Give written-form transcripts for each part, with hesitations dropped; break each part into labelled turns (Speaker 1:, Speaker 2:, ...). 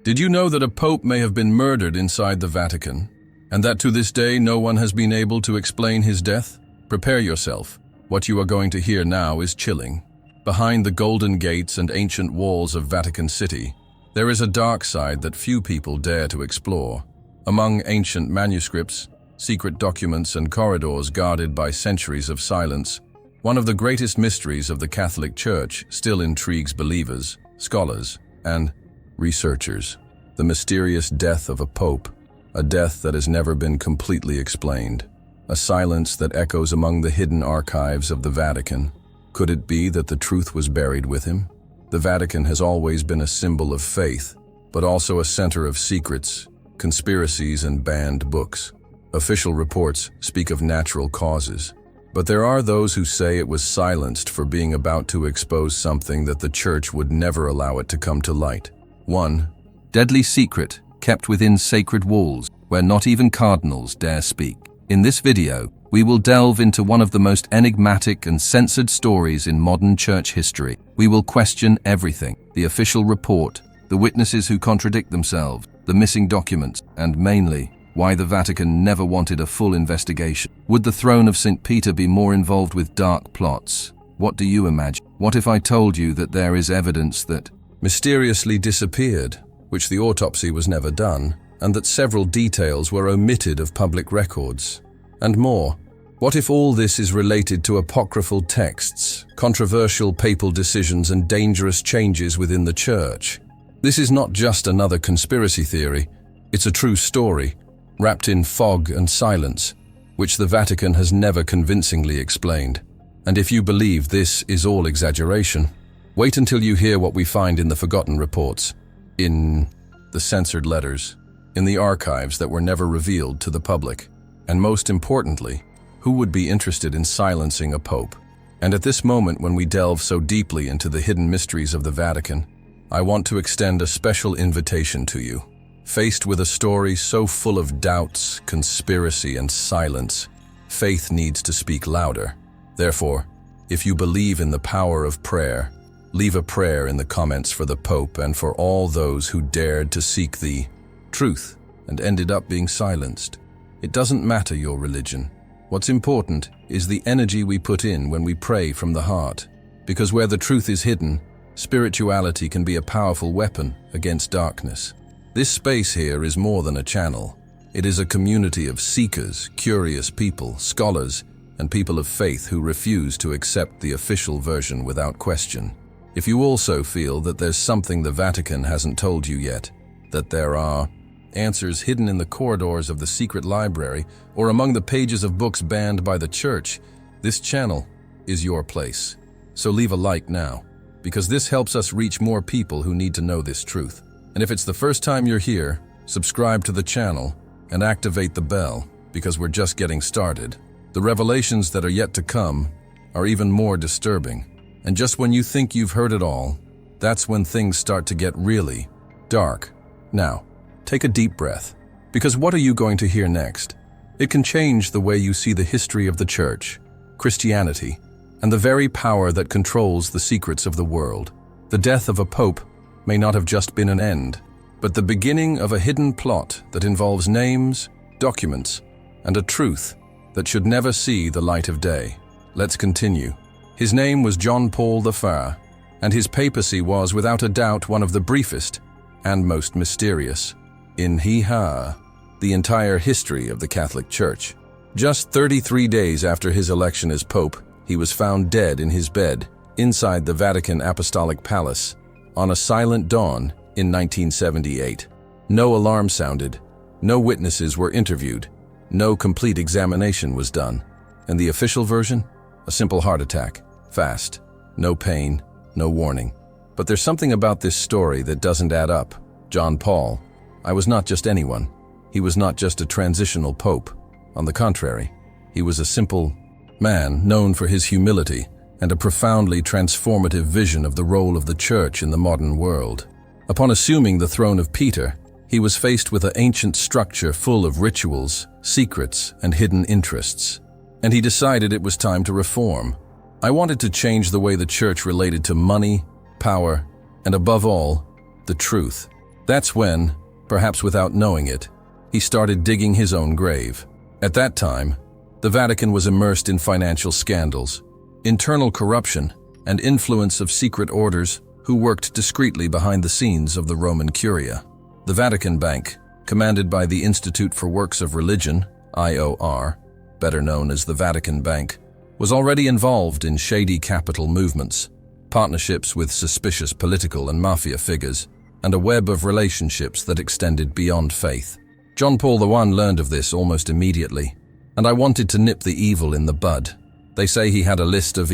Speaker 1: Did you know that a pope may have been murdered inside the Vatican, and that to this day no one has been able to explain his death? Prepare yourself. What you are going to hear now is chilling. Behind the golden gates and ancient walls of Vatican City, there is a dark side that few people dare to explore. Among ancient manuscripts, secret documents, and corridors guarded by centuries of silence, one of the greatest mysteries of the Catholic Church still intrigues believers, scholars, and researchers. The mysterious death of a pope, a death that has never been completely explained, a silence that echoes among the hidden archives of the Vatican. Could it be that the truth was buried with him? The Vatican has always been a symbol of faith, but also a center of secrets, conspiracies, and banned books. Official reports speak of natural causes, but there are those who say it was silenced for being about to expose something that the Church would never allow it to come to light. 1. Deadly secret kept within sacred walls where not even cardinals dare speak. In this video, we will delve into one of the most enigmatic and censored stories in modern church history. We will question everything: the official report, the witnesses who contradict themselves, the missing documents, and mainly, why the Vatican never wanted a full investigation. Would the throne of St. Peter be more involved with dark plots? What do you imagine? What if I told you that there is evidence that mysteriously disappeared, which the autopsy was never done, and that several details were omitted of public records? And more, what if all this is related to apocryphal texts, controversial papal decisions, and dangerous changes within the Church? This is not just another conspiracy theory, it's a true story, wrapped in fog and silence, which the Vatican has never convincingly explained. And if you believe this is all exaggeration, wait until you hear what we find in the forgotten reports, in the censored letters, in the archives that were never revealed to the public. And most importantly, who would be interested in silencing a pope? And at this moment, when we delve so deeply into the hidden mysteries of the Vatican, I want to extend a special invitation to you. Faced with a story so full of doubts, conspiracy, and silence, faith needs to speak louder. Therefore, if you believe in the power of prayer, leave a prayer in the comments for the Pope and for all those who dared to seek the truth and ended up being silenced. It doesn't matter your religion. What's important is the energy we put in when we pray from the heart. Because where the truth is hidden, spirituality can be a powerful weapon against darkness. This space here is more than a channel. It is a community of seekers, curious people, scholars, and people of faith who refuse to accept the official version without question. If you also feel that there's something the Vatican hasn't told you yet, that there are answers hidden in the corridors of the secret library or among the pages of books banned by the Church, this channel is your place. So leave a like now, because this helps us reach more people who need to know this truth. And if it's the first time you're here, subscribe to the channel and activate the bell, because we're just getting started. The revelations that are yet to come are even more disturbing. And just when you think you've heard it all, that's when things start to get really dark. Now, take a deep breath, because what are you going to hear next? It can change the way you see the history of the Church, Christianity, and the very power that controls the secrets of the world. The death of a pope may not have just been an end, but the beginning of a hidden plot that involves names, documents, and a truth that should never see the light of day. Let's continue. His name was John Paul I, and his papacy was without a doubt one of the briefest and most mysterious in the entire history of the Catholic Church. Just 33 days after his election as Pope, he was found dead in his bed inside the Vatican Apostolic Palace on a silent dawn in 1978. No alarm sounded, no witnesses were interviewed, no complete examination was done. And the official version? A simple heart attack, fast, no pain, no warning. But there's something about this story that doesn't add up. John Paul I was not just anyone. He was not just a transitional pope. On the contrary, he was a simple man known for his humility and a profoundly transformative vision of the role of the Church in the modern world. Upon assuming the throne of Peter, he was faced with an ancient structure full of rituals, secrets, and hidden interests. And he decided it was time to reform. I wanted to change the way the Church related to money, power, and above all, the truth. That's when, perhaps without knowing it, he started digging his own grave. At that time, the Vatican was immersed in financial scandals, internal corruption, and influence of secret orders who worked discreetly behind the scenes of the Roman Curia. The Vatican Bank, commanded by the Institute for Works of Religion, IOR, better known as the Vatican Bank, was already involved in shady capital movements, partnerships with suspicious political and mafia figures, and a web of relationships that extended beyond faith. John Paul I learned of this almost immediately, and I wanted to nip the evil in the bud. They say he had a list of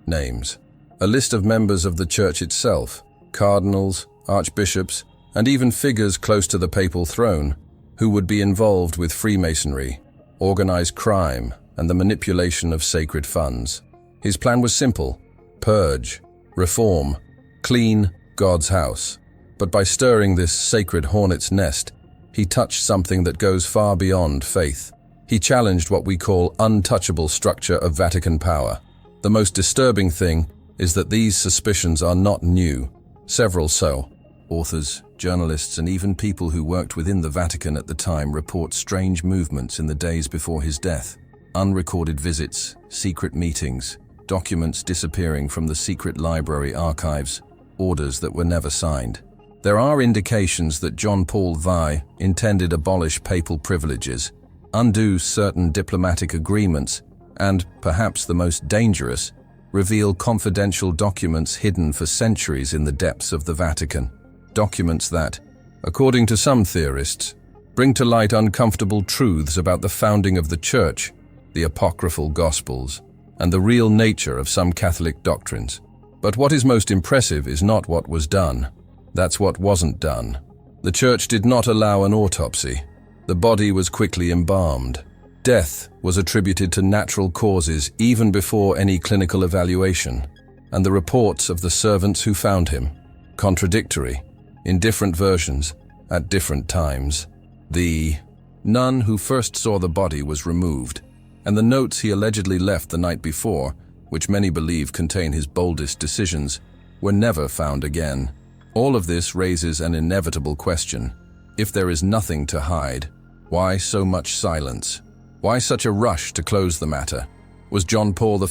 Speaker 1: names, a list of members of the church itself, cardinals, archbishops, and even figures close to the papal throne, who would be involved with Freemasonry, organized crime, and the manipulation of sacred funds. His plan was simple: purge, reform, clean God's house. But by stirring this sacred hornet's nest, he touched something that goes far beyond faith. He challenged what we call untouchable structure of Vatican power. The most disturbing thing is that these suspicions are not new. Several authors, journalists, and even people who worked within the Vatican at the time report strange movements in the days before his death. Unrecorded visits, secret meetings, documents disappearing from the secret library archives, orders that were never signed. There are indications that John Paul I intended to abolish papal privileges, undo certain diplomatic agreements, and, perhaps the most dangerous, reveal confidential documents hidden for centuries in the depths of the Vatican. Documents that, according to some theorists, bring to light uncomfortable truths about the founding of the Church, the apocryphal Gospels, and the real nature of some Catholic doctrines. But what is most impressive is not what was done. That's what wasn't done. The Church did not allow an autopsy. The body was quickly embalmed. Death was attributed to natural causes even before any clinical evaluation, and the reports of the servants who found him, contradictory, in different versions, at different times. The nun who first saw the body was removed, and the notes he allegedly left the night before, which many believe contain his boldest decisions, were never found again. All of this raises an inevitable question. If there is nothing to hide, why so much silence? Why such a rush to close the matter? Was John Paul I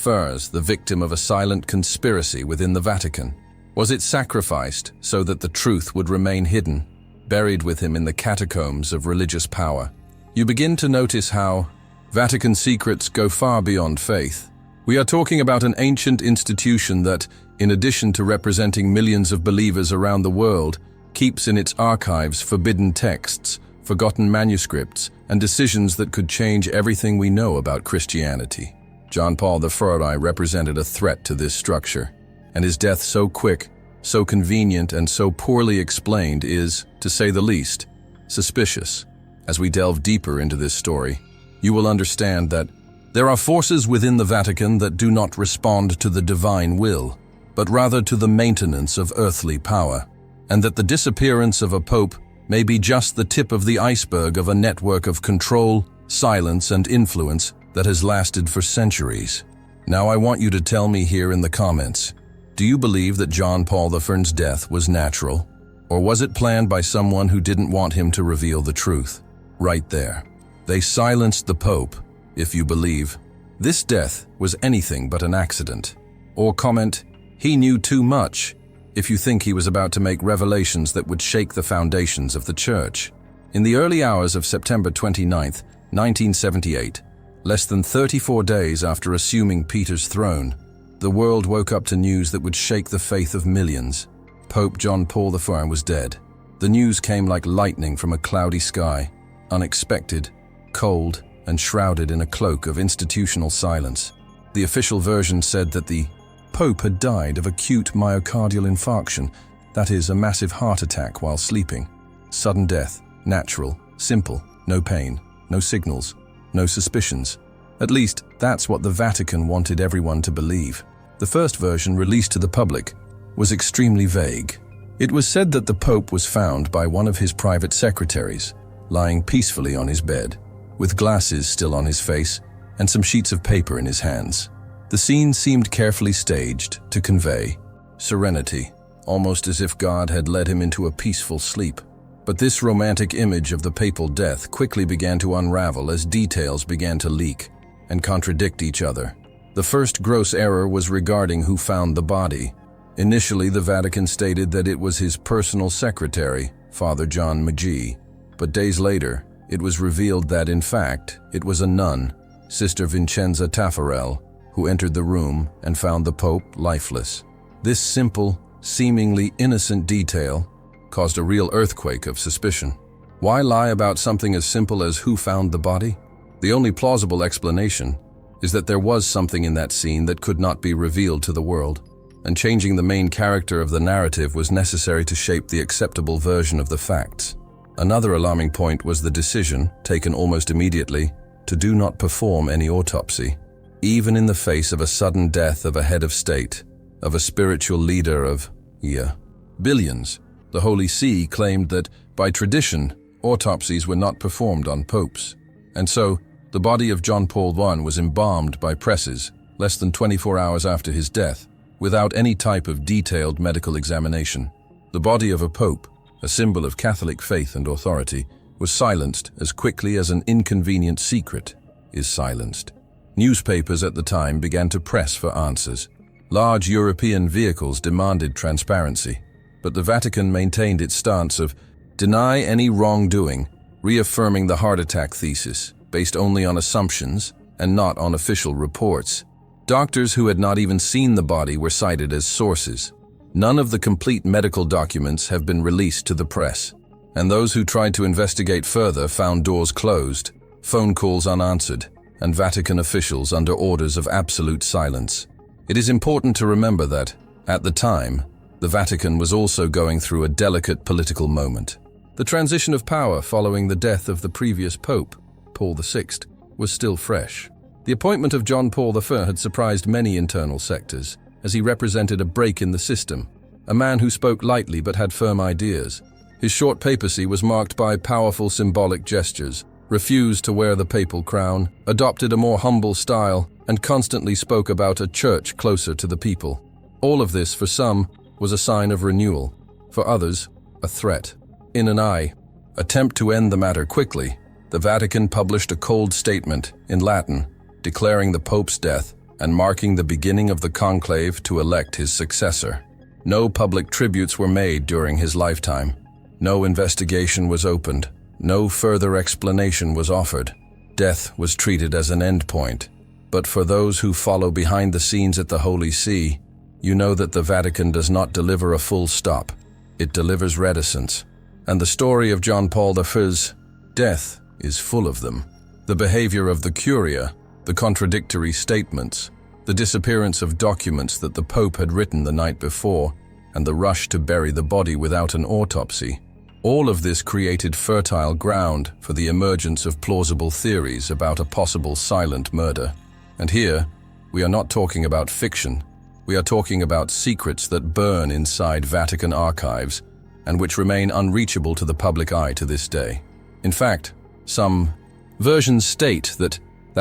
Speaker 1: the victim of a silent conspiracy within the Vatican? Was it sacrificed so that the truth would remain hidden, buried with him in the catacombs of religious power? You begin to notice how Vatican secrets go far beyond faith. We are talking about an ancient institution that, in addition to representing millions of believers around the world, keeps in its archives forbidden texts, forgotten manuscripts, and decisions that could change everything we know about Christianity. John Paul I represented a threat to this structure, and his death so quick, so convenient, and so poorly explained is, to say the least, suspicious. As we delve deeper into this story, you will understand that there are forces within the Vatican that do not respond to the divine will, but rather to the maintenance of earthly power, and that the disappearance of a pope may be just the tip of the iceberg of a network of control, silence, and influence that has lasted for centuries. Now I want you to tell me here in the comments, do you believe that John Paul I's death was natural, or was it planned by someone who didn't want him to reveal the truth? Right there. They silenced the Pope, if you believe this death was anything but an accident. Or comment, he knew too much, if you think he was about to make revelations that would shake the foundations of the Church. In the early hours of September 29th, 1978, less than 34 days after assuming Peter's throne, the world woke up to news that would shake the faith of millions. Pope John Paul I was dead. The news came like lightning from a cloudy sky, unexpected, cold, and shrouded in a cloak of institutional silence. The official version said that the Pope had died of acute myocardial infarction, that is, a massive heart attack while sleeping. Sudden death, natural, simple, no pain, no signals, no suspicions. At least, that's what the Vatican wanted everyone to believe. The first version, released to the public, was extremely vague. It was said that the Pope was found by one of his private secretaries, lying peacefully on his bed, with glasses still on his face and some sheets of paper in his hands. The scene seemed carefully staged to convey serenity, almost as if God had led him into a peaceful sleep. But this romantic image of the papal death quickly began to unravel as details began to leak and contradict each other. The first gross error was regarding who found the body. Initially, the Vatican stated that it was his personal secretary, Father John Magee, but days later, it was revealed that, in fact, it was a nun, Sister Vincenza Taffarel, who entered the room and found the Pope lifeless. This simple, seemingly innocent detail caused a real earthquake of suspicion. Why lie about something as simple as who found the body? The only plausible explanation is that there was something in that scene that could not be revealed to the world, and changing the main character of the narrative was necessary to shape the acceptable version of the facts. Another alarming point was the decision, taken almost immediately, to do not perform any autopsy, even in the face of a sudden death of a head of state, of a spiritual leader of billions. The Holy See claimed that, by tradition, autopsies were not performed on popes, and so the body of John Paul I was embalmed by presses less than 24 hours after his death, without any type of detailed medical examination. The body of a pope, a symbol of Catholic faith and authority, was silenced as quickly as an inconvenient secret is silenced. Newspapers at the time began to press for answers. Large European vehicles demanded transparency, but the Vatican maintained its stance of deny any wrongdoing, reaffirming the heart attack thesis, based only on assumptions and not on official reports. Doctors who had not even seen the body were cited as sources. None of the complete medical documents have been released to the press, and those who tried to investigate further found doors closed, phone calls unanswered, and Vatican officials under orders of absolute silence. It is important to remember that, at the time, the Vatican was also going through a delicate political moment. The transition of power following the death of the previous Pope, Paul VI, was still fresh. The appointment of John Paul I had surprised many internal sectors, as he represented a break in the system, a man who spoke lightly but had firm ideas. His short papacy was marked by powerful symbolic gestures, refused to wear the papal crown, adopted a more humble style, and constantly spoke about a church closer to the people. All of this, for some, was a sign of renewal, for others, a threat. In an attempt to end the matter quickly, the Vatican published a cold statement in Latin, declaring the Pope's death and marking the beginning of the conclave to elect his successor. No public tributes were made during his lifetime. No investigation was opened. No further explanation was offered. Death was treated as an endpoint. But for those who follow behind the scenes at the Holy See, you know that the Vatican does not deliver a full stop. It delivers reticence. And the story of John Paul I's death is full of them. The behavior of the Curia, the contradictory statements, the disappearance of documents that the Pope had written the night before, and the rush to bury the body without an autopsy. All of this created fertile ground for the emergence of plausible theories about a possible silent murder. And here, we are not talking about fiction. We are talking about secrets that burn inside Vatican archives and which remain unreachable to the public eye to this day. In fact, some versions state that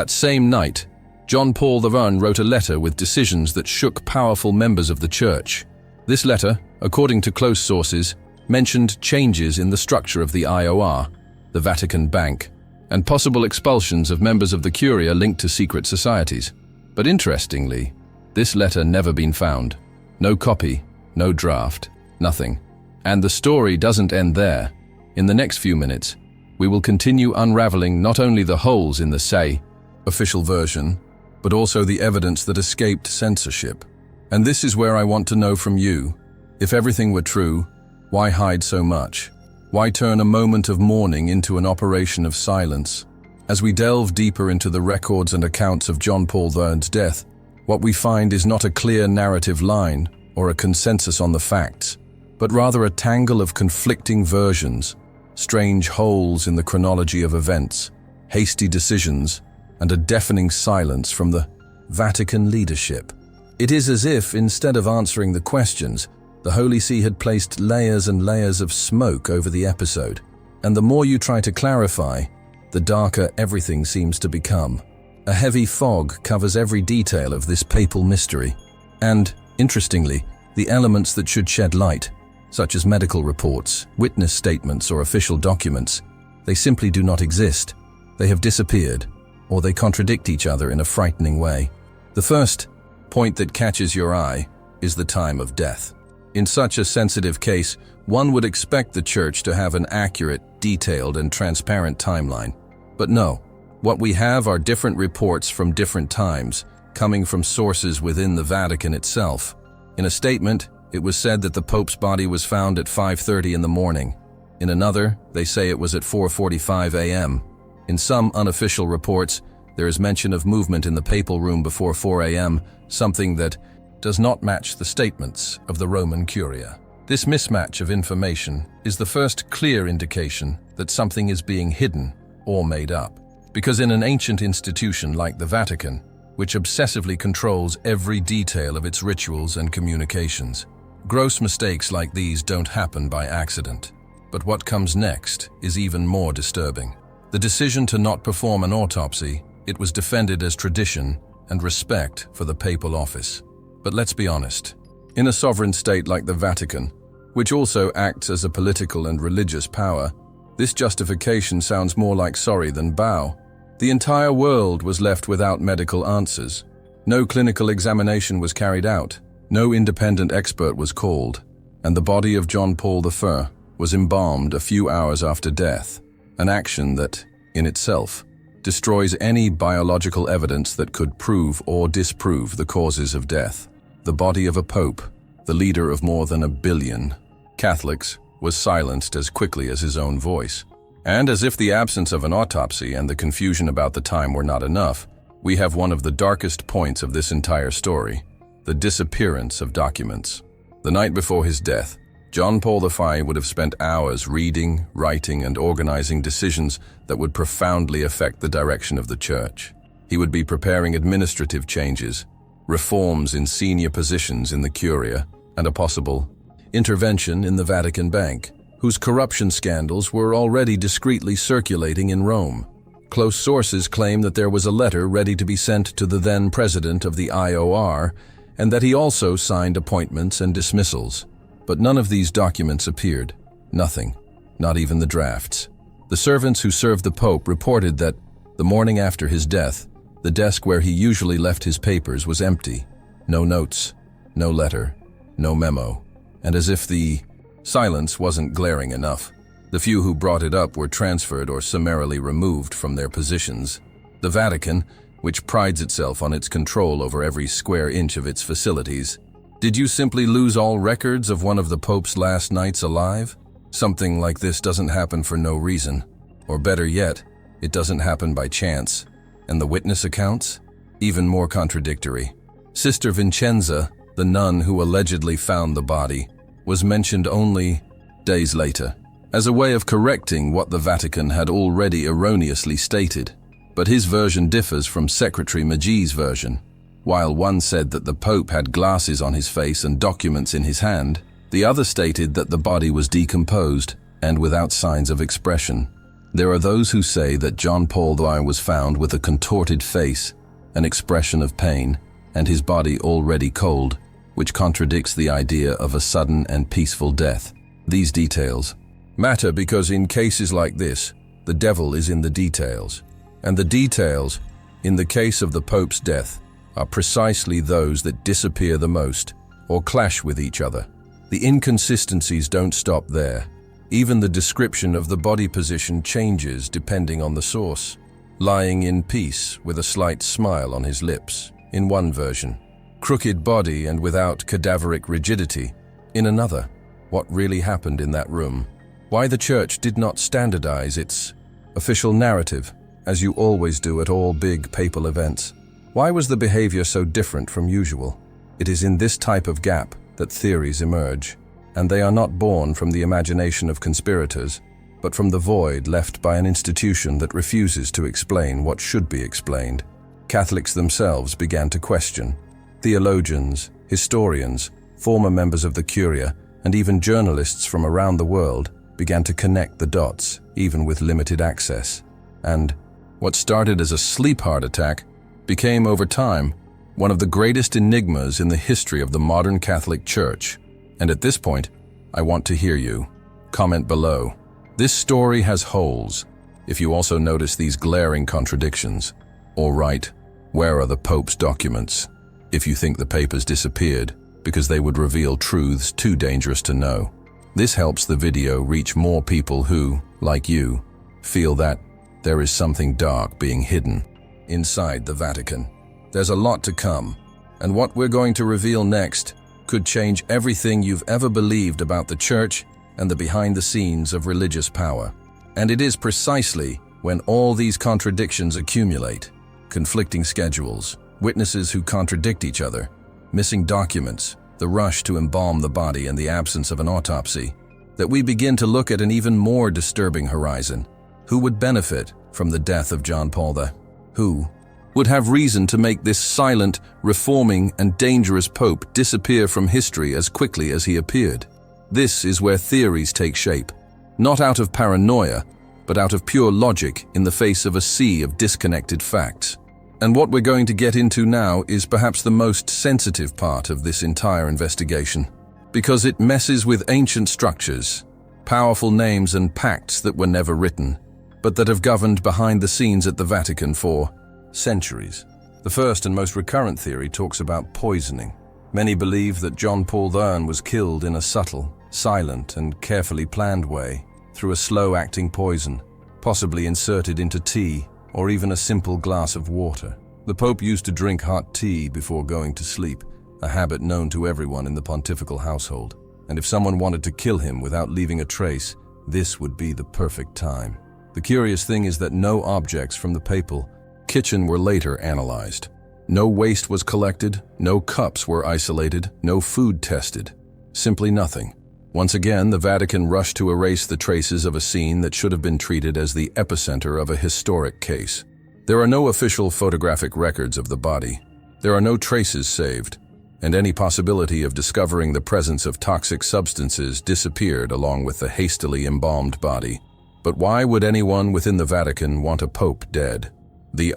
Speaker 1: same night, John Paul I wrote a letter with decisions that shook powerful members of the Church. This letter, according to close sources, mentioned changes in the structure of the IOR, the Vatican Bank, and possible expulsions of members of the Curia linked to secret societies. But interestingly, this letter never been found. No copy, no draft, nothing. And the story doesn't end there. In the next few minutes, we will continue unraveling not only the holes in the official version, but also the evidence that escaped censorship. And this is where I want to know from you, if everything were true, why hide so much? Why turn a moment of mourning into an operation of silence? As we delve deeper into the records and accounts of John Paul I's death, what we find is not a clear narrative line or a consensus on the facts, but rather a tangle of conflicting versions, strange holes in the chronology of events, hasty decisions, and a deafening silence from the Vatican leadership. It is as if, instead of answering the questions, the Holy See had placed layers and layers of smoke over the episode, and the more you try to clarify, the darker everything seems to become. A heavy fog covers every detail of this papal mystery, and, interestingly, the elements that should shed light such as medical reports, witness statements, or official documents. They simply do not exist. They have disappeared, or they contradict each other in a frightening way. The first point that catches your eye is the time of death. In such a sensitive case, one would expect the Church to have an accurate, detailed, and transparent timeline. But no, what we have are different reports from different times, coming from sources within the Vatican itself. In a statement, it was said that the Pope's body was found at 5:30 in the morning. In another, they say it was at 4:45 a.m. In some unofficial reports, there is mention of movement in the papal room before 4 a.m., something that does not match the statements of the Roman Curia. This mismatch of information is the first clear indication that something is being hidden or made up. Because in an ancient institution like the Vatican, which obsessively controls every detail of its rituals and communications, gross mistakes like these don't happen by accident. But what comes next is even more disturbing. The decision to not perform an autopsy, it was defended as tradition and respect for the papal office. But let's be honest, in a sovereign state like the Vatican, which also acts as a political and religious power, this justification sounds more like sorry than bow. The entire world was left without medical answers. No clinical examination was carried out, no independent expert was called, and the body of John Paul I was embalmed a few hours after death, an action that, in itself, destroys any biological evidence that could prove or disprove the causes of death. The body of a pope, the leader of more than 1 billion Catholics, was silenced as quickly as his own voice. And as if the absence of an autopsy and the confusion about the time were not enough, we have one of the darkest points of this entire story, the disappearance of documents. The night before his death, John Paul I would have spent hours reading, writing, and organizing decisions that would profoundly affect the direction of the Church. He would be preparing administrative changes, reforms in senior positions in the Curia, and a possible intervention in the Vatican Bank, whose corruption scandals were already discreetly circulating in Rome. Close sources claim that there was a letter ready to be sent to the then president of the IOR, and that he also signed appointments and dismissals. But none of these documents appeared. Nothing, not even the drafts. The servants who served the Pope reported that, the morning after his death, the desk where he usually left his papers was empty. No notes, no letter, no memo. And as if the silence wasn't glaring enough, the few who brought it up were transferred or summarily removed from their positions. The Vatican, which prides itself on its control over every square inch of its facilities, did you simply lose all records of one of the Pope's last nights alive? Something like this doesn't happen for no reason. Or better yet, it doesn't happen by chance. And the witness accounts? Even more contradictory. Sister Vincenza, the nun who allegedly found the body, was mentioned only days later, as a way of correcting what the Vatican had already erroneously stated. But his version differs from Secretary Maggie's version. While one said that the Pope had glasses on his face and documents in his hand, the other stated that the body was decomposed and without signs of expression. There are those who say that John Paul I was found with a contorted face, an expression of pain, and his body already cold, which contradicts the idea of a sudden and peaceful death. These details matter because in cases like this, the devil is in the details. And the details, in the case of the Pope's death, are precisely those that disappear the most or clash with each other. The inconsistencies don't stop there. Even the description of the body position changes depending on the source. Lying in peace with a slight smile on his lips, in one version. Crooked body and without cadaveric rigidity, in another. What really happened in that room? Why the Church did not standardize its official narrative, as you always do at all big papal events. Why was the behavior so different from usual? It is in this type of gap that theories emerge, and they are not born from the imagination of conspirators, but from the void left by an institution that refuses to explain what should be explained. Catholics themselves began to question. Theologians, historians, former members of the Curia, and even journalists from around the world began to connect the dots, even with limited access. And what started as a sleep heart attack became, over time, one of the greatest enigmas in the history of the modern Catholic Church. And at this point, I want to hear you. Comment below. This story has holes. If you also notice these glaring contradictions, or write, where are the Pope's documents? If you think the papers disappeared, because they would reveal truths too dangerous to know. This helps the video reach more people who, like you, feel that there is something dark being hidden inside the Vatican. There's a lot to come, and what we're going to reveal next could change everything you've ever believed about the Church and the behind the scenes of religious power. And it is precisely when all these contradictions accumulate, conflicting schedules, witnesses who contradict each other, missing documents, the rush to embalm the body and the absence of an autopsy, that we begin to look at an even more disturbing horizon. Who would benefit from the death of John Paul II? Who would have reason to make this silent, reforming, and dangerous Pope disappear from history as quickly as he appeared? This is where theories take shape, not out of paranoia, but out of pure logic in the face of a sea of disconnected facts. And what we're going to get into now is perhaps the most sensitive part of this entire investigation, because it messes with ancient structures, powerful names and pacts that were never written, but that have governed behind the scenes at the Vatican for centuries. The first and most recurrent theory talks about poisoning. Many believe that John Paul II was killed in a subtle, silent, and carefully planned way through a slow-acting poison, possibly inserted into tea or even a simple glass of water. The Pope used to drink hot tea before going to sleep, a habit known to everyone in the pontifical household. And if someone wanted to kill him without leaving a trace, this would be the perfect time. The curious thing is that no objects from the papal kitchen were later analyzed. No waste was collected, no cups were isolated, no food tested. Simply nothing. Once again, the Vatican rushed to erase the traces of a scene that should have been treated as the epicenter of a historic case. There are no official photographic records of the body. There are no traces saved, and any possibility of discovering the presence of toxic substances disappeared along with the hastily embalmed body. But why would anyone within the Vatican want a pope dead? The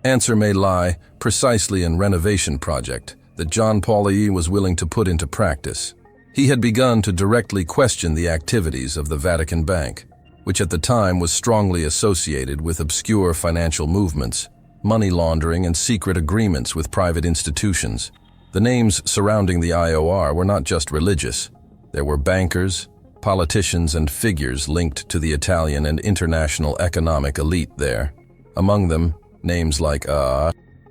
Speaker 1: answer may lie precisely in renovation project that John Paul II was willing to put into practice. He had begun to directly question the activities of the Vatican Bank, which at the time was strongly associated with obscure financial movements, money laundering, and secret agreements with private institutions. The names surrounding the IOR were not just religious. There were bankers, politicians, and figures linked to the Italian and international economic elite there. Among them, names like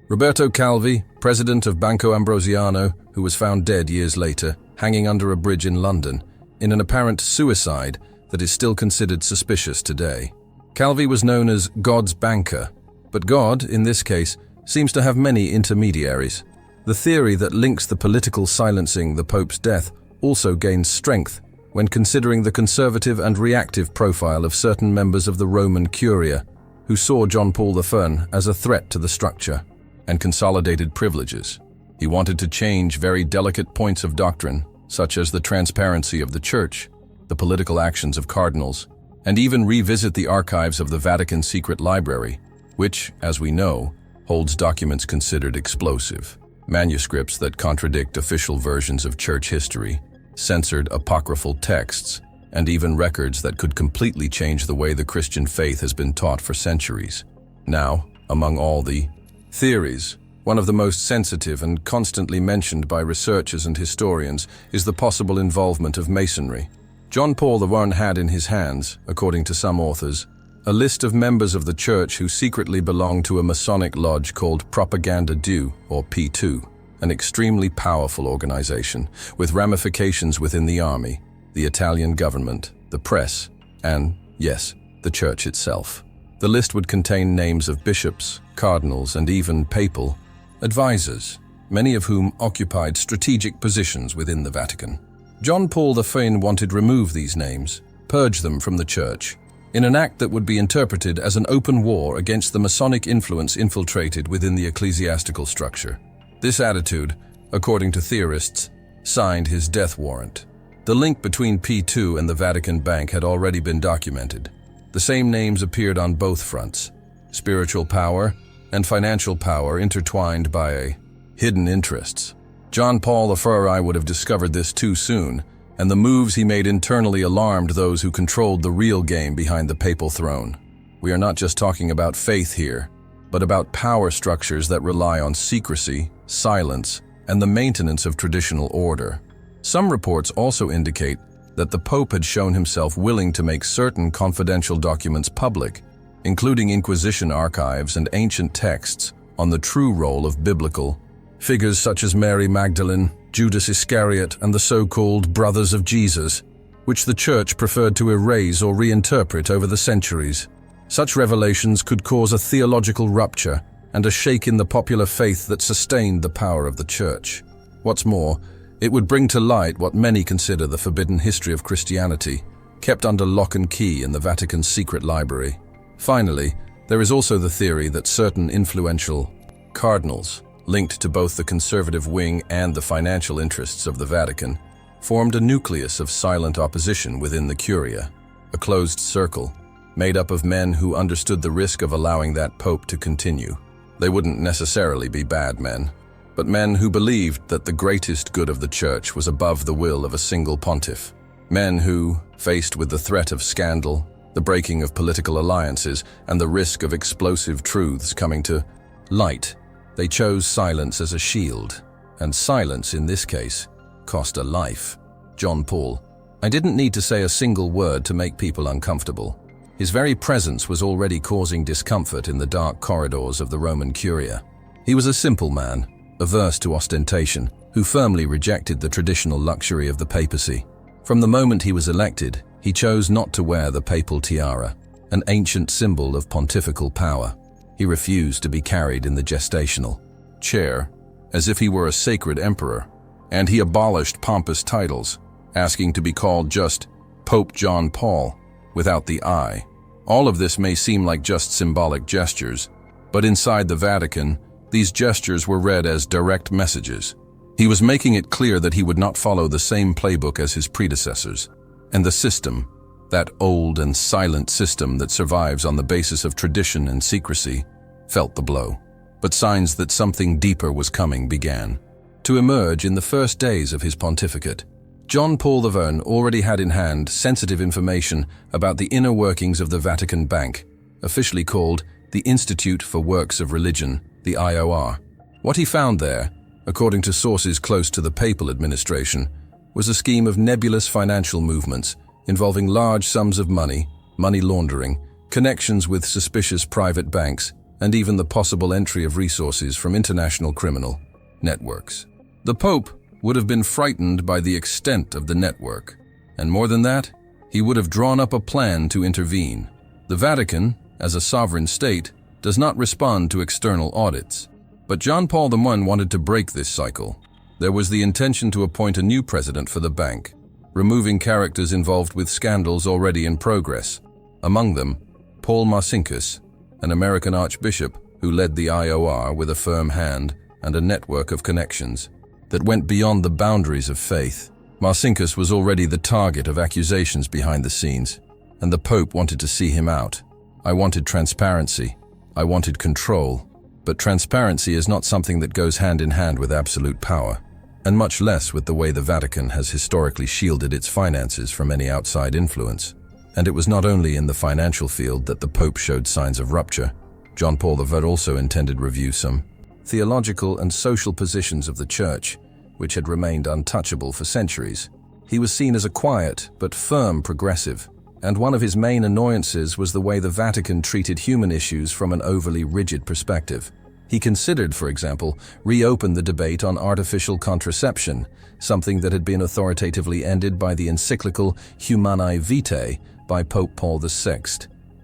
Speaker 1: Roberto Calvi, president of Banco Ambrosiano, who was found dead years later, hanging under a bridge in London, in an apparent suicide that is still considered suspicious today. Calvi was known as God's banker, but God, in this case, seems to have many intermediaries. The theory that links the political silencing the Pope's death also gains strength when considering the conservative and reactive profile of certain members of the Roman Curia, who saw John Paul I as a threat to the structure and consolidated privileges. He wanted to change very delicate points of doctrine, such as the transparency of the Church, the political actions of cardinals, and even revisit the archives of the Vatican Secret Library, which, as we know, holds documents considered explosive, manuscripts that contradict official versions of church history, censored apocryphal texts, and even records that could completely change the way the Christian faith has been taught for centuries. Now, among all the theories, one of the most sensitive and constantly mentioned by researchers and historians is the possible involvement of Masonry. John Paul I had in his hands, according to some authors, a list of members of the Church who secretly belonged to a Masonic lodge called Propaganda Due, or P2, an extremely powerful organization with ramifications within the army, the Italian government, the press, and, yes, the Church itself. The list would contain names of bishops, cardinals, and even papal advisors, many of whom occupied strategic positions within the Vatican. John Paul I wanted to remove these names, purge them from the Church, in an act that would be interpreted as an open war against the Masonic influence infiltrated within the ecclesiastical structure. This attitude, according to theorists, signed his death warrant. The link between P2 and the Vatican Bank had already been documented. The same names appeared on both fronts: spiritual power and financial power intertwined by hidden interests. John Paul I would have discovered this too soon and the moves he made internally alarmed those who controlled the real game behind the papal throne. We are not just talking about faith here, but about power structures that rely on secrecy, silence, and the maintenance of traditional order. Some reports also indicate that the Pope had shown himself willing to make certain confidential documents public, including Inquisition archives and ancient texts on the true role of biblical figures such as Mary Magdalene, Judas Iscariot, and the so-called Brothers of Jesus, which the Church preferred to erase or reinterpret over the centuries. Such revelations could cause a theological rupture and a shake in the popular faith that sustained the power of the Church. What's more, it would bring to light what many consider the forbidden history of Christianity, kept under lock and key in the Vatican's secret library. Finally, there is also the theory that certain influential cardinals, linked to both the conservative wing and the financial interests of the Vatican, formed a nucleus of silent opposition within the Curia, a closed circle, made up of men who understood the risk of allowing that pope to continue. They wouldn't necessarily be bad men, but men who believed that the greatest good of the Church was above the will of a single pontiff. Men who, faced with the threat of scandal, the breaking of political alliances, and the risk of explosive truths coming to light, they chose silence as a shield, and silence, in this case, cost a life. John Paul. I didn't need to say a single word to make people uncomfortable. His very presence was already causing discomfort in the dark corridors of the Roman Curia. He was a simple man, averse to ostentation, who firmly rejected the traditional luxury of the papacy. From the moment he was elected, he chose not to wear the papal tiara, an ancient symbol of pontifical power. He refused to be carried in the gestational chair, as if he were a sacred emperor, and he abolished pompous titles, asking to be called just Pope John Paul, without the I. All of this may seem like just symbolic gestures, but inside the Vatican, these gestures were read as direct messages. He was making it clear that he would not follow the same playbook as his predecessors, and the system, that old and silent system that survives on the basis of tradition and secrecy, felt the blow. But signs that something deeper was coming began to emerge in the first days of his pontificate. John Paul I already had in hand sensitive information about the inner workings of the Vatican Bank, officially called the Institute for Works of Religion, the IOR. What he found there, according to sources close to the papal administration, was a scheme of nebulous financial movements involving large sums of money, money laundering, connections with suspicious private banks, and even the possible entry of resources from international criminal networks. The Pope would have been frightened by the extent of the network, and more than that, he would have drawn up a plan to intervene. The Vatican, as a sovereign state, does not respond to external audits. But John Paul I wanted to break this cycle. There was the intention to appoint a new president for the bank, removing characters involved with scandals already in progress. Among them, Paul Marcinkus, an American archbishop who led the IOR with a firm hand and a network of connections that went beyond the boundaries of faith. Marcinkus was already the target of accusations behind the scenes, and the Pope wanted to see him out. I wanted transparency. I wanted control. But transparency is not something that goes hand in hand with absolute power, and much less with the way the Vatican has historically shielded its finances from any outside influence. And it was not only in the financial field that the Pope showed signs of rupture. John Paul I also intended to review some theological and social positions of the Church, which had remained untouchable for centuries. He was seen as a quiet but firm progressive, and one of his main annoyances was the way the Vatican treated human issues from an overly rigid perspective. He considered, for example, reopen the debate on artificial contraception, something that had been authoritatively ended by the encyclical Humanae Vitae by Pope Paul VI.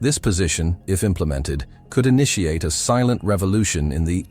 Speaker 1: This position, if implemented, could initiate a silent revolution in the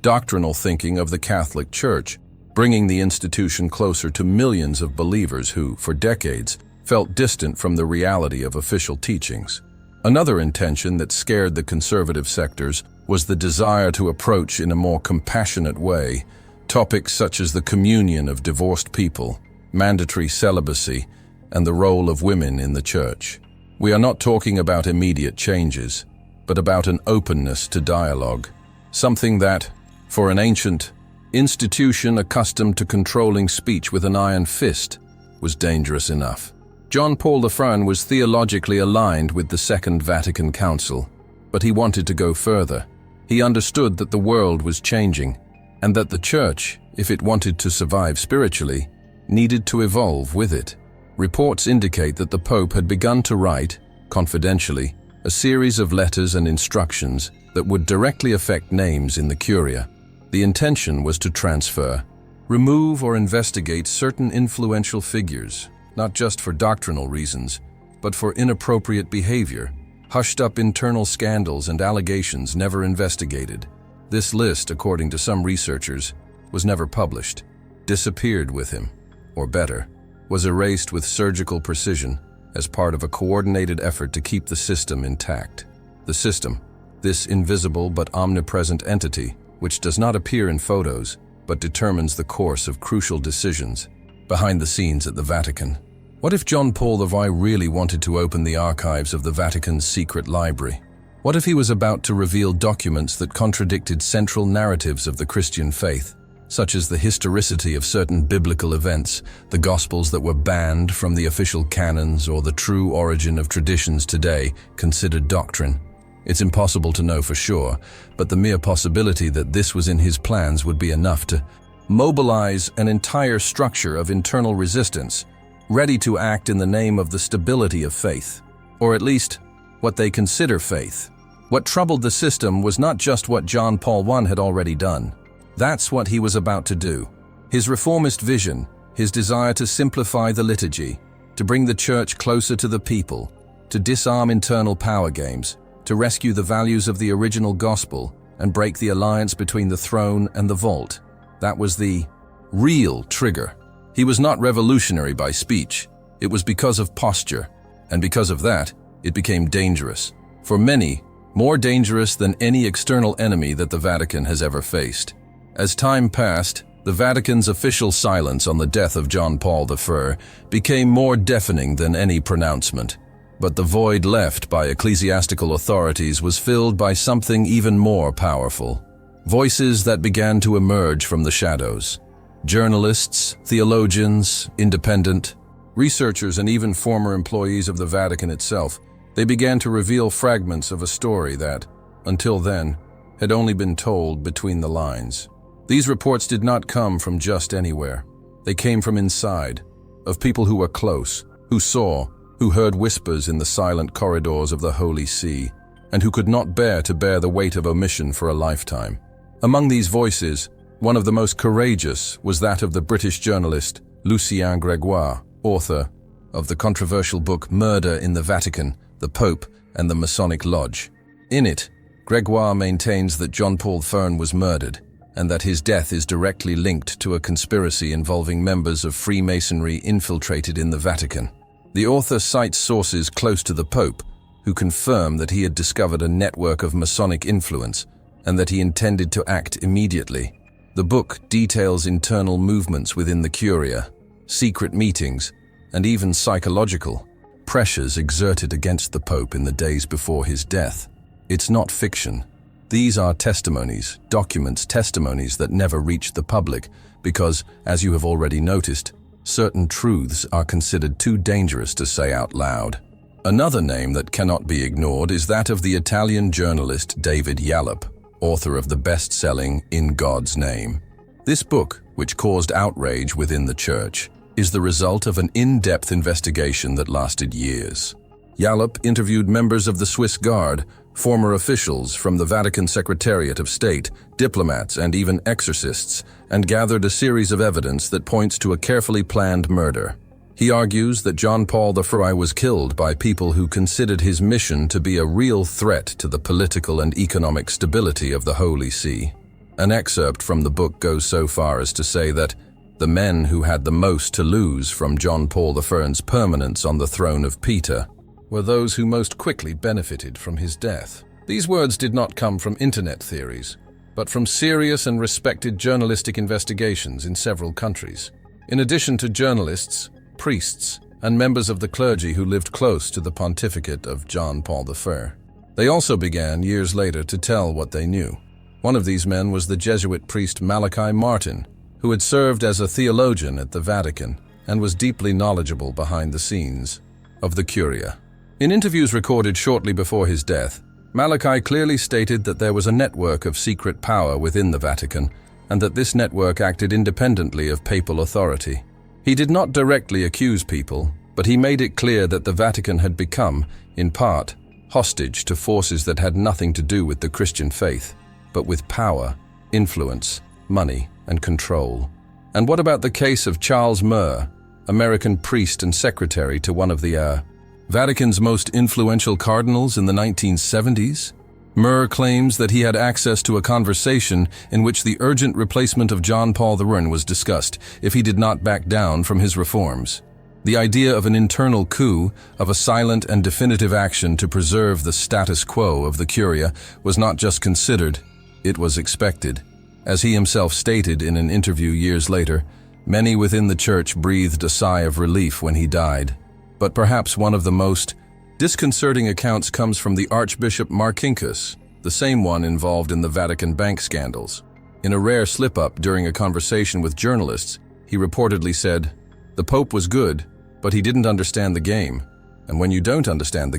Speaker 1: doctrinal thinking of the Catholic Church, bringing the institution closer to millions of believers who, for decades, felt distant from the reality of official teachings. Another intention that scared the conservative sectors was the desire to approach in a more compassionate way topics such as the communion of divorced people, mandatory celibacy, and the role of women in the Church. We are not talking about immediate changes, but about an openness to dialogue, something that, for an ancient institution accustomed to controlling speech with an iron fist, was dangerous enough. John Paul I was theologically aligned with the Second Vatican Council, but he wanted to go further. He understood that the world was changing, and that the Church, if it wanted to survive spiritually, needed to evolve with it. Reports indicate that the Pope had begun to write, confidentially, a series of letters and instructions that would directly affect names in the Curia. The intention was to transfer, remove or investigate certain influential figures, not just for doctrinal reasons, but for inappropriate behavior, hushed-up internal scandals and allegations never investigated. This list, according to some researchers, was never published, disappeared with him, or better, was erased with surgical precision as part of a coordinated effort to keep the system intact. The system, this invisible but omnipresent entity, which does not appear in photos, but determines the course of crucial decisions, behind the scenes at the Vatican. What if John Paul I really wanted to open the archives of the Vatican's secret library? What if he was about to reveal documents that contradicted central narratives of the Christian faith, such as the historicity of certain biblical events, the Gospels that were banned from the official canons, or the true origin of traditions today considered doctrine? It's impossible to know for sure, but the mere possibility that this was in his plans would be enough to mobilize an entire structure of internal resistance, ready to act in the name of the stability of faith, or at least what they consider faith. What troubled the system was not just what John Paul I had already done. That's what he was about to do. His reformist vision, his desire to simplify the liturgy, to bring the Church closer to the people, to disarm internal power games, to rescue the values of the original gospel and break the alliance between the throne and the vault. That was the real trigger. He was not revolutionary by speech. It was because of posture, and because of that, it became dangerous. For many, more dangerous than any external enemy that the Vatican has ever faced. As time passed, the Vatican's official silence on the death of John Paul I became more deafening than any pronouncement. But the void left by ecclesiastical authorities was filled by something even more powerful. Voices that began to emerge from the shadows. Journalists, theologians, independent researchers, and even former employees of the Vatican itself, they began to reveal fragments of a story that, until then, had only been told between the lines. These reports did not come from just anywhere. They came from inside, of people who were close, who saw, who heard whispers in the silent corridors of the Holy See, and who could not bear to bear the weight of omission for a lifetime. Among these voices, one of the most courageous was that of the British journalist Lucien Grégoire, author of the controversial book Murder in the Vatican, the Pope, and the Masonic Lodge. In it, Grégoire maintains that John Paul I was murdered, and that his death is directly linked to a conspiracy involving members of Freemasonry infiltrated in the Vatican. The author cites sources close to the Pope, who confirm that he had discovered a network of Masonic influence, and that he intended to act immediately. The book details internal movements within the Curia, secret meetings, and even psychological pressures exerted against the Pope in the days before his death. It's not fiction. These are testimonies, testimonies that never reached the public because, as you have already noticed, certain truths are considered too dangerous to say out loud. Another name that cannot be ignored is that of the Italian journalist David Yallop, author of the best-selling In God's Name. This book, which caused outrage within the Church, is the result of an in-depth investigation that lasted years. Yallop interviewed members of the Swiss Guard, former officials from the Vatican Secretariat of State, diplomats, and even exorcists, and gathered a series of evidence that points to a carefully planned murder. He argues that John Paul I was killed by people who considered his mission to be a real threat to the political and economic stability of the Holy See. An excerpt from the book goes so far as to say that the men who had the most to lose from John Paul I's permanence on the throne of Peter were those who most quickly benefited from his death. These words did not come from internet theories, but from serious and respected journalistic investigations in several countries. In addition to journalists, priests, and members of the clergy who lived close to the pontificate of John Paul I. They also began, years later, to tell what they knew. One of these men was the Jesuit priest Malachi Martin, who had served as a theologian at the Vatican. and was deeply knowledgeable behind the scenes of the Curia. In interviews recorded shortly before his death, Malachi clearly stated that there was a network of secret power within the Vatican, and that this network acted independently of papal authority. He did not directly accuse people, but he made it clear that the Vatican had become, in part, hostage to forces that had nothing to do with the Christian faith, but with power, influence, money, and control. And what about the case of Charles Murr, American priest and secretary to one of the Vatican's most influential cardinals in the 1970s? Murr claims that he had access to a conversation in which the urgent replacement of John Paul II was discussed if he did not back down from his reforms. The idea of an internal coup, of a silent and definitive action to preserve the status quo of the Curia, was not just considered, it was expected. As he himself stated in an interview years later, many within the church breathed a sigh of relief when he died. But perhaps one of the most disconcerting accounts comes from the Archbishop Marcinkus, the same one involved in the Vatican bank scandals. In a rare slip-up during a conversation with journalists, he reportedly said, "The Pope was good, but he didn't understand the game. And when you don't understand the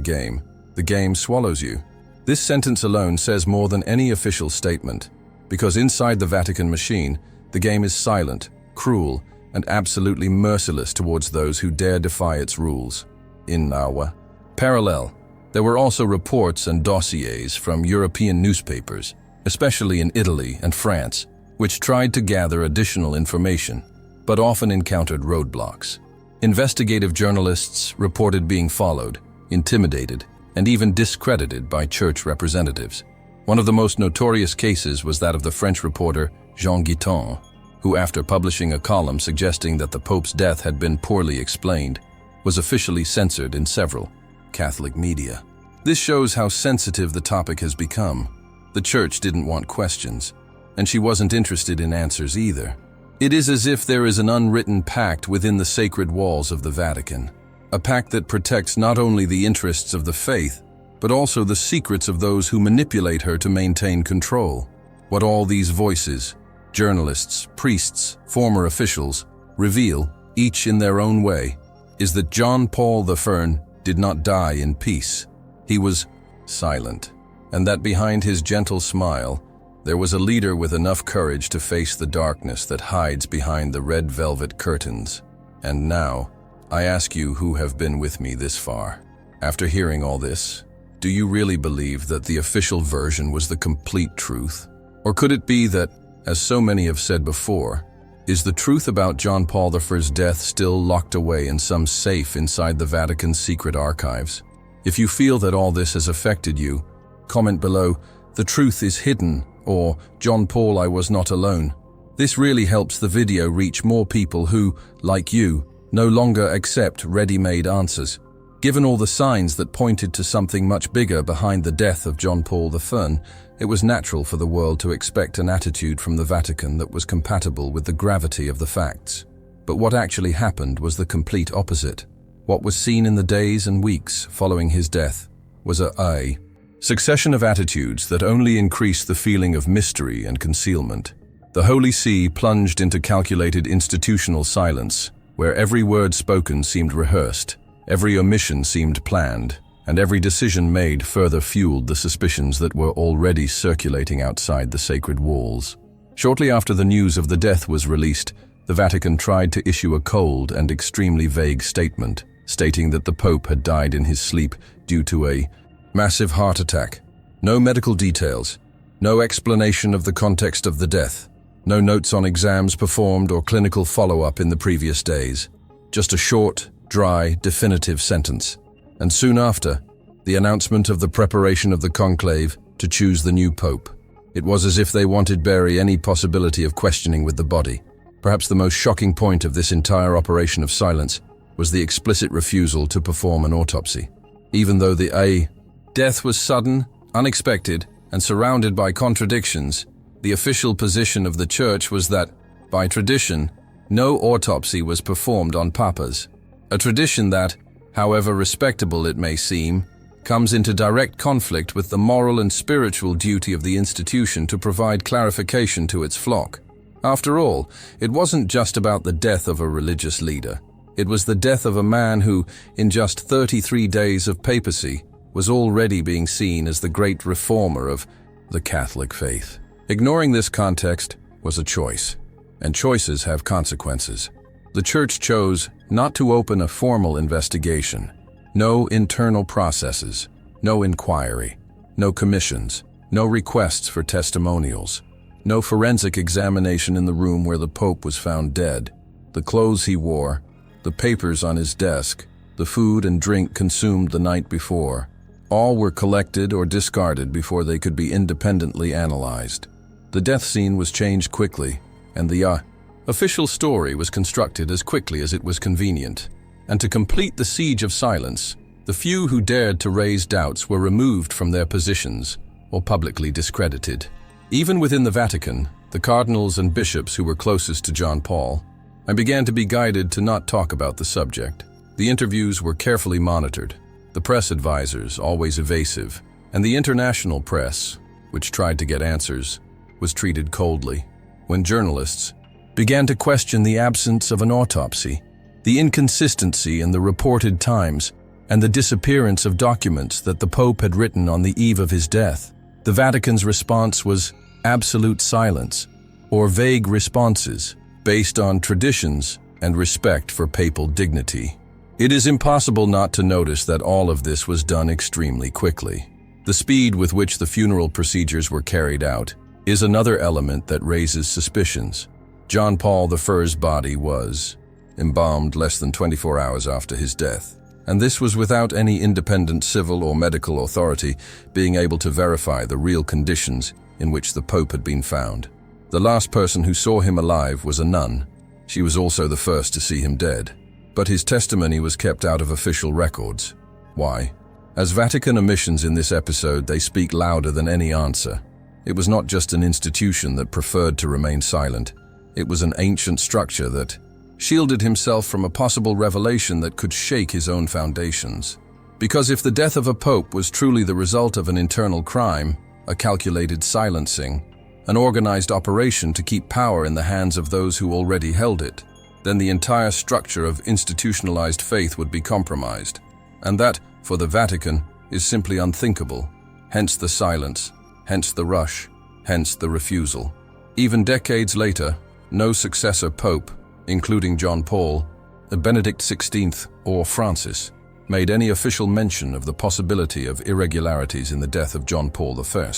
Speaker 1: game swallows you." This sentence alone says more than any official statement, because inside the Vatican machine, the game is silent, cruel, and absolutely merciless towards those who dare defy its rules. In our parallel, there were also reports and dossiers from European newspapers, especially in Italy and France, which tried to gather additional information, but often encountered roadblocks. Investigative journalists reported being followed, intimidated, and even discredited by church representatives. One of the most notorious cases was that of the French reporter Jean Guitton, who, after publishing a column suggesting that the Pope's death had been poorly explained, was officially censored in several Catholic media. This shows how sensitive the topic has become. The Church didn't want questions, and she wasn't interested in answers either. It is as if there is an unwritten pact within the sacred walls of the Vatican, a pact that protects not only the interests of the faith, but also the secrets of those who manipulate her to maintain control. What all these voices, journalists, priests, former officials, reveal, each in their own way, is that John Paul I did not die in peace. He was silent, and that behind his gentle smile, there was a leader with enough courage to face the darkness that hides behind the red velvet curtains. And now, I ask you who have been with me this far. After hearing all this, do you really believe that the official version was the complete truth? Or could it be that, as so many have said before, is the truth about John Paul I's death still locked away in some safe inside the Vatican's secret archives? If you feel that all this has affected you, comment below, "The truth is hidden," or "John Paul, I was not alone." This really helps the video reach more people who, like you, no longer accept ready-made answers. Given all the signs that pointed to something much bigger behind the death of John Paul I, it was natural for the world to expect an attitude from the Vatican that was compatible with the gravity of the facts. But what actually happened was the complete opposite. What was seen in the days and weeks following his death was a succession of attitudes that only increased the feeling of mystery and concealment. The Holy See plunged into calculated institutional silence, where every word spoken seemed rehearsed, every omission seemed planned, and every decision made further fueled the suspicions that were already circulating outside the sacred walls. Shortly after the news of the death was released, the Vatican tried to issue a cold and extremely vague statement, stating that the Pope had died in his sleep due to a massive heart attack. No medical details, no explanation of the context of the death, no notes on exams performed or clinical follow-up in the previous days. Just a short, dry, definitive sentence. And soon after, the announcement of the preparation of the conclave to choose the new Pope. It was as if they wanted to bury any possibility of questioning with the body. Perhaps the most shocking point of this entire operation of silence was the explicit refusal to perform an autopsy. Even though the death was sudden, unexpected, and surrounded by contradictions, the official position of the Church was that, by tradition, no autopsy was performed on papas. A tradition that, however respectable it may seem, comes into direct conflict with the moral and spiritual duty of the institution to provide clarification to its flock. After all, it wasn't just about the death of a religious leader. It was the death of a man who, in just 33 days of papacy, was already being seen as the great reformer of the Catholic faith. Ignoring this context was a choice, and choices have consequences. The Church chose not to open a formal investigation, no internal processes, no inquiry, no commissions, no requests for testimonials, no forensic examination in the room where the Pope was found dead. The clothes he wore, the papers on his desk, the food and drink consumed the night before, all were collected or discarded before they could be independently analyzed. The death scene was changed quickly, and the official story was constructed as quickly as it was convenient. And to complete the siege of silence, the few who dared to raise doubts were removed from their positions or publicly discredited. Even within the Vatican, the cardinals and bishops who were closest to John Paul, I began to be guided to not talk about the subject. The interviews were carefully monitored, the press advisors always evasive, and the international press, which tried to get answers, was treated coldly. When journalists began to question the absence of an autopsy, the inconsistency in the reported times, and the disappearance of documents that the Pope had written on the eve of his death, the Vatican's response was absolute silence, or vague responses based on traditions and respect for papal dignity. It is impossible not to notice that all of this was done extremely quickly. The speed with which the funeral procedures were carried out is another element that raises suspicions. John Paul I's body was embalmed less than 24 hours after his death, and this was without any independent civil or medical authority being able to verify the real conditions in which the Pope had been found. The last person who saw him alive was a nun. She was also the first to see him dead, but his testimony was kept out of official records. Why? As Vatican omissions in this episode, they speak louder than any answer. It was not just an institution that preferred to remain silent. It was an ancient structure that shielded himself from a possible revelation that could shake his own foundations. Because if the death of a pope was truly the result of an internal crime, a calculated silencing, an organized operation to keep power in the hands of those who already held it, then the entire structure of institutionalized faith would be compromised. And that, for the Vatican, is simply unthinkable. Hence the silence, hence the rush, hence the refusal. Even decades later, no successor pope, including John Paul, Benedict XVI, or Francis, made any official mention of the possibility of irregularities in the death of John Paul I.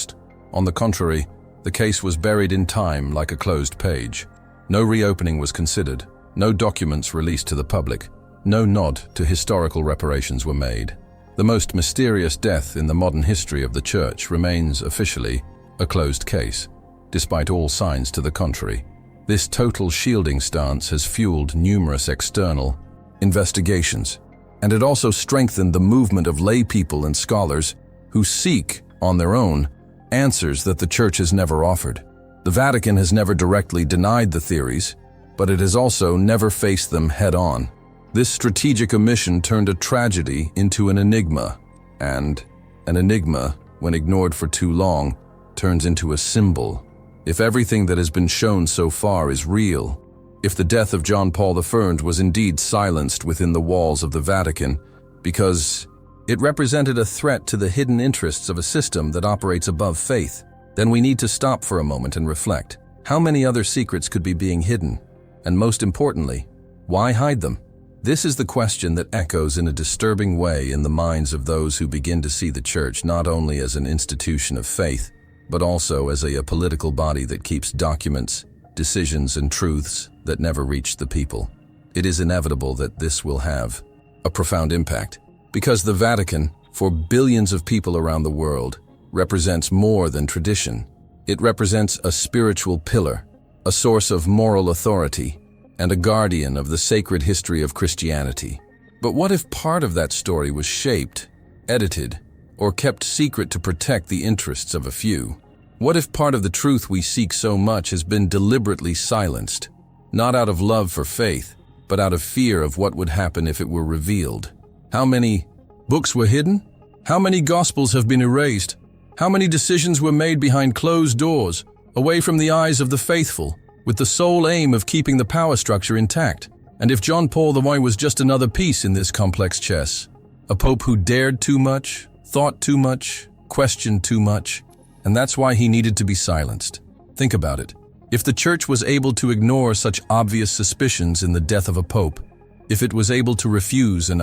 Speaker 1: On the contrary, the case was buried in time like a closed page. No reopening was considered, no documents released to the public, no nod to historical reparations were made. The most mysterious death in the modern history of the Church remains officially a closed case, despite all signs to the contrary. This total shielding stance has fueled numerous external investigations, and it also strengthened the movement of lay people and scholars who seek, on their own, answers that the Church has never offered. The Vatican has never directly denied the theories, but it has also never faced them head-on. This strategic omission turned a tragedy into an enigma, and an enigma, when ignored for too long, turns into a symbol. If everything that has been shown so far is real, if the death of John Paul I was indeed silenced within the walls of the Vatican because it represented a threat to the hidden interests of a system that operates above faith, then we need to stop for a moment and reflect. How many other secrets could be being hidden? And most importantly, why hide them? This is the question that echoes in a disturbing way in the minds of those who begin to see the Church not only as an institution of faith, but also as a political body that keeps documents, decisions, and truths that never reach the people. It is inevitable that this will have a profound impact, because the Vatican, for billions of people around the world, represents more than tradition. It represents a spiritual pillar, a source of moral authority, and a guardian of the sacred history of Christianity. But what if part of that story was shaped, edited, or kept secret to protect the interests of a few? What if part of the truth we seek so much has been deliberately silenced, not out of love for faith, but out of fear of what would happen if it were revealed? How many books were hidden? How many gospels have been erased? How many decisions were made behind closed doors, away from the eyes of the faithful, with the sole aim of keeping the power structure intact? And if John Paul I was just another piece in this complex chess, a pope who dared too much, thought too much, questioned too much, and that's why he needed to be silenced. Think about it. If the Church was able to ignore such obvious suspicions in the death of a pope, if it was able to refuse an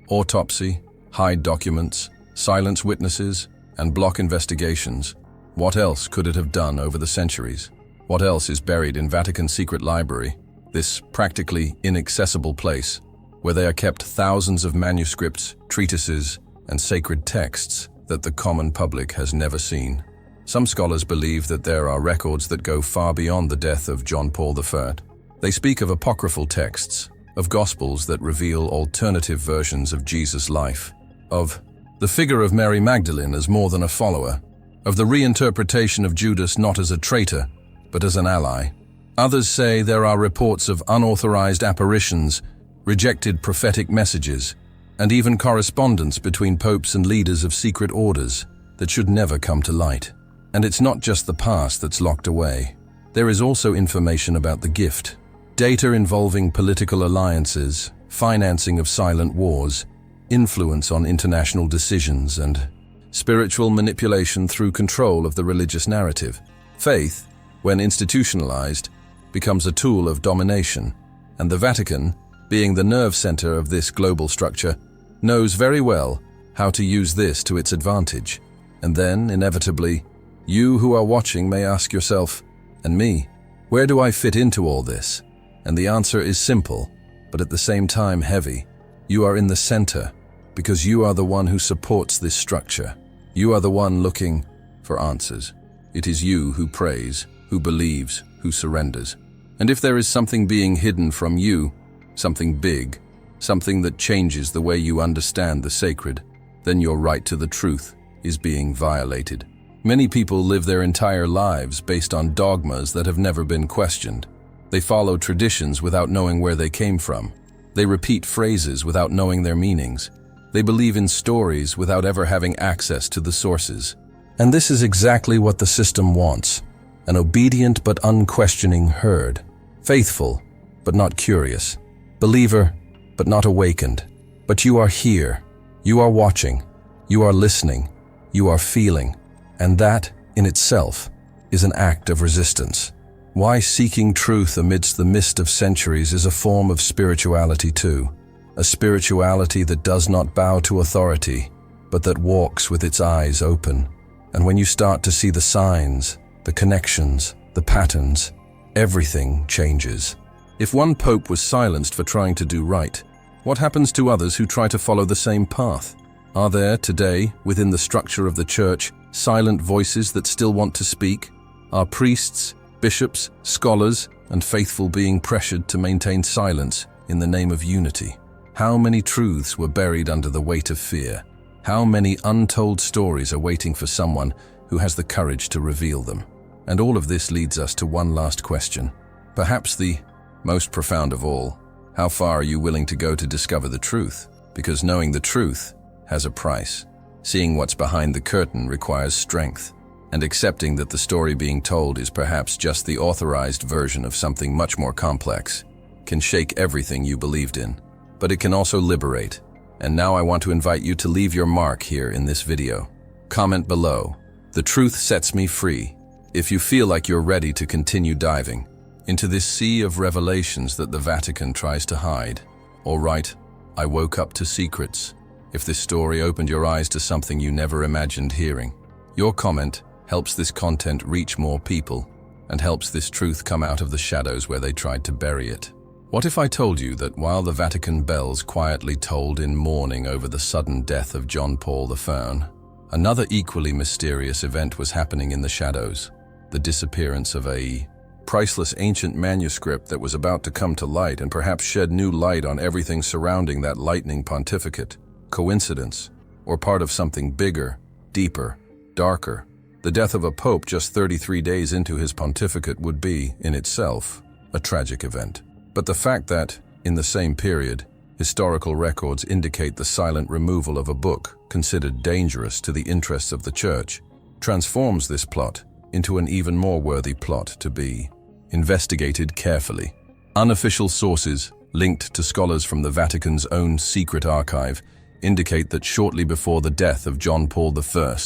Speaker 1: autopsy, hide documents, silence witnesses, and block investigations, what else could it have done over the centuries? What else is buried in Vatican's secret library, this practically inaccessible place, where there are kept thousands of manuscripts, treatises, and sacred texts that the common public has never seen? Some scholars believe that there are records that go far beyond the death of John Paul I. They speak of apocryphal texts, of gospels that reveal alternative versions of Jesus' life, of the figure of Mary Magdalene as more than a follower, of the reinterpretation of Judas not as a traitor, but as an ally. Others say there are reports of unauthorized apparitions, rejected prophetic messages, and even correspondence between popes and leaders of secret orders that should never come to light. And it's not just the past that's locked away. There is also information about the gift, data involving political alliances, financing of silent wars, influence on international decisions, and spiritual manipulation through control of the religious narrative. Faith, when institutionalized, becomes a tool of domination, and the Vatican, being the nerve center of this global structure, knows very well how to use this to its advantage. And then, inevitably, you who are watching may ask yourself, and me, where do I fit into all this? And the answer is simple, but at the same time heavy. You are in the center, because you are the one who supports this structure. You are the one looking for answers. It is you who prays, who believes, who surrenders. And if there is something being hidden from you, something big, something that changes the way you understand the sacred, then your right to the truth is being violated. Many people live their entire lives based on dogmas that have never been questioned. They follow traditions without knowing where they came from. They repeat phrases without knowing their meanings. They believe in stories without ever having access to the sources. And this is exactly what the system wants: an obedient but unquestioning herd, faithful but not curious, believer but not awakened. But you are here, you are watching, you are listening, you are feeling, and that, in itself, is an act of resistance. Why seeking truth amidst the mist of centuries is a form of spirituality too. A spirituality that does not bow to authority, but that walks with its eyes open. And when you start to see the signs, the connections, the patterns, everything changes. If one pope was silenced for trying to do right, what happens to others who try to follow the same path? Are there, today, within the structure of the Church, silent voices that still want to speak? Are priests, bishops, scholars, and faithful being pressured to maintain silence in the name of unity? How many truths were buried under the weight of fear? How many untold stories are waiting for someone who has the courage to reveal them? And all of this leads us to one last question, perhaps the most profound of all. How far are you willing to go to discover the truth? Because knowing the truth has a price. Seeing what's behind the curtain requires strength, and accepting that the story being told is perhaps just the authorized version of something much more complex can shake everything you believed in. But it can also liberate. And now I want to invite you to leave your mark here in this video. Comment below, "The truth sets me free," if you feel like you're ready to continue diving into this sea of revelations that the Vatican tries to hide. Or write, "I woke up to secrets," if this story opened your eyes to something you never imagined hearing. Your comment helps this content reach more people and helps this truth come out of the shadows where they tried to bury it. What if I told you that while the Vatican bells quietly tolled in mourning over the sudden death of John Paul I, another equally mysterious event was happening in the shadows: the disappearance of a priceless ancient manuscript that was about to come to light and perhaps shed new light on everything surrounding that lightning pontificate. Coincidence, or part of something bigger, deeper, darker? The death of a pope just 33 days into his pontificate would be, in itself, a tragic event. But the fact that, in the same period, historical records indicate the silent removal of a book considered dangerous to the interests of the Church transforms this plot into an even more worthy plot to be investigated carefully. Unofficial sources, linked to scholars from the Vatican's own secret archive, indicate that shortly before the death of John Paul I,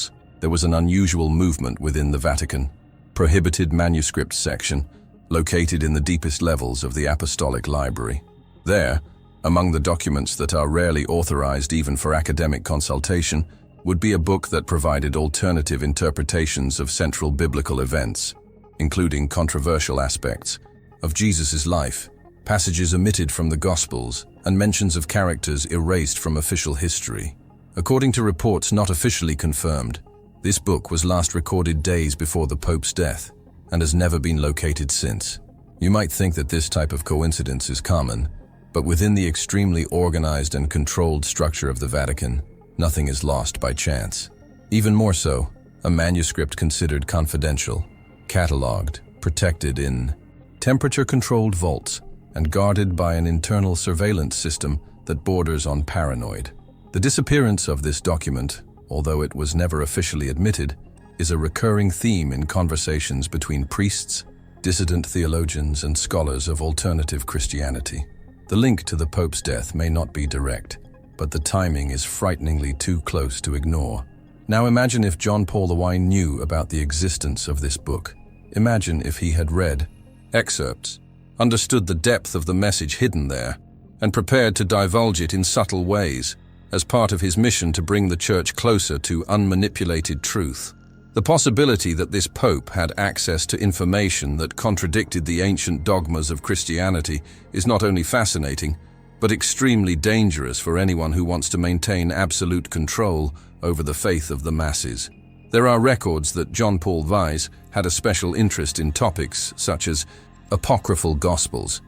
Speaker 1: there was an unusual movement within the Vatican. Prohibited manuscripts section, located in the deepest levels of the Apostolic Library. There, among the documents that are rarely authorized even for academic consultation, would be a book that provided alternative interpretations of central biblical events, including controversial aspects of Jesus' life, passages omitted from the Gospels, and mentions of characters erased from official history. According to reports not officially confirmed, this book was last recorded days before the Pope's death and has never been located since. You might think that this type of coincidence is common, but within the extremely organized and controlled structure of the Vatican, nothing is lost by chance. Even more so, a manuscript considered confidential, catalogued, protected in temperature-controlled vaults, and guarded by an internal surveillance system that borders on paranoid. The disappearance of this document, although it was never officially admitted, is a recurring theme in conversations between priests, dissident theologians, and scholars of alternative Christianity. The link to the Pope's death may not be direct, but the timing is frighteningly too close to ignore. Now imagine if John Paul I knew about the existence of this book. Imagine if he had read excerpts, understood the depth of the message hidden there, and prepared to divulge it in subtle ways, as part of his mission to bring the Church closer to unmanipulated truth. The possibility that this Pope had access to information that contradicted the ancient dogmas of Christianity is not only fascinating, but extremely dangerous for anyone who wants to maintain absolute control over the faith of the masses. There are records that John Paul I had a special interest in topics such as apocryphal gospels,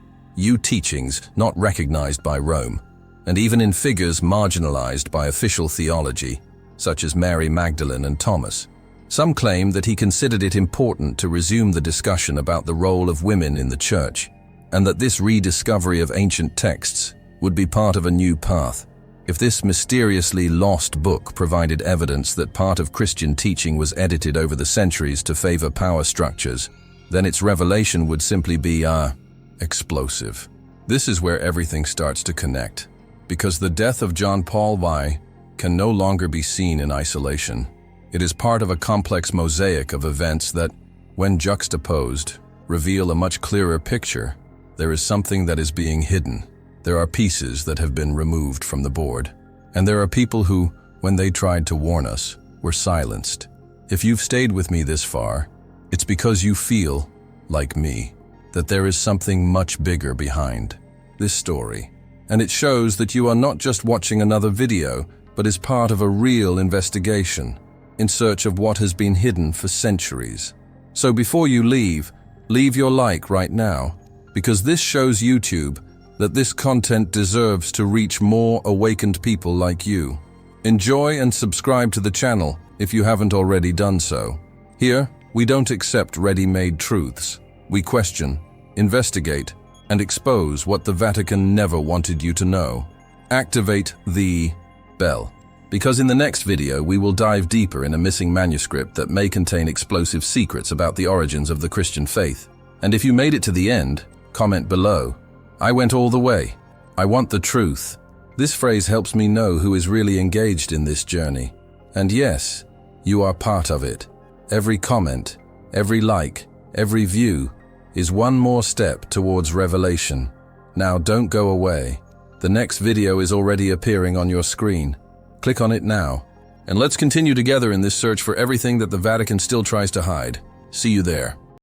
Speaker 1: teachings not recognized by Rome, and even in figures marginalized by official theology, such as Mary Magdalene and Thomas. Some claim that he considered it important to resume the discussion about the role of women in the Church, and that this rediscovery of ancient texts would be part of a new path. If this mysteriously lost book provided evidence that part of Christian teaching was edited over the centuries to favor power structures, then its revelation would simply be explosive. This is where everything starts to connect, because the death of John Paul I can no longer be seen in isolation. It is part of a complex mosaic of events that, when juxtaposed, reveal a much clearer picture. There is something that is being hidden. There are pieces that have been removed from the board. And there are people who, when they tried to warn us, were silenced. If you've stayed with me this far, it's because you feel, like me, that there is something much bigger behind this story. And it shows that you are not just watching another video, but is part of a real investigation, in search of what has been hidden for centuries. So before you leave your like right now, because this shows YouTube that this content deserves to reach more awakened people like you. Enjoy and subscribe to the channel if you haven't already done so. Here, we don't accept ready-made truths. We question, investigate, and expose what the Vatican never wanted you to know. Activate the bell, because in the next video we will dive deeper in a missing manuscript that may contain explosive secrets about the origins of the Christian faith. And if you made it to the end, comment below. I went all the way. I want the truth. This phrase helps me know who is really engaged in this journey. And yes, you are part of it. Every comment, every like, every view is one more step towards revelation. Now don't go away. The next video is already appearing on your screen. Click on it now. And let's continue together in this search for everything that the Vatican still tries to hide. See you there.